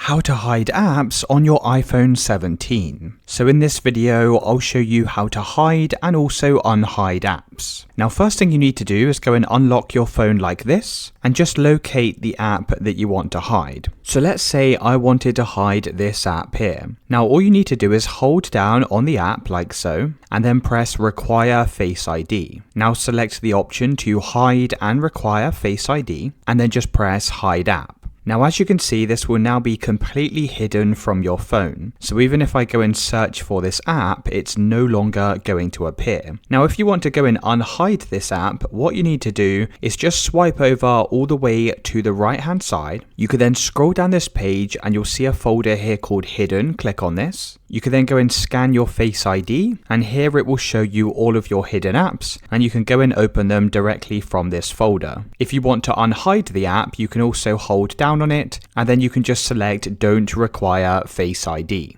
how to hide apps on your iPhone 17. So in this video, I'll show you how to hide and also unhide apps. Now, first thing you need to do is go and unlock your phone like this and just locate the app that you want to hide. So let's say I wanted to hide this app here. Now, all you need to do is hold down on the app like so, and then press Require Face ID. Now select the option to hide and require Face ID, and then just press Hide App. Now, as you can see, this will now be completely hidden from your phone. So even if I go and search for this app, it's no longer going to appear. Now, if you want to go and unhide this app, what you need to do is just swipe over all the way to the right-hand side. You could then scroll down this page and you'll see a folder here called Hidden. Click on this. You can then go and scan your Face ID, and here it will show you all of your hidden apps, and you can go and open them directly from this folder. If you want to unhide the app, you can also hold down on it, and then you can just select Don't Require Face ID.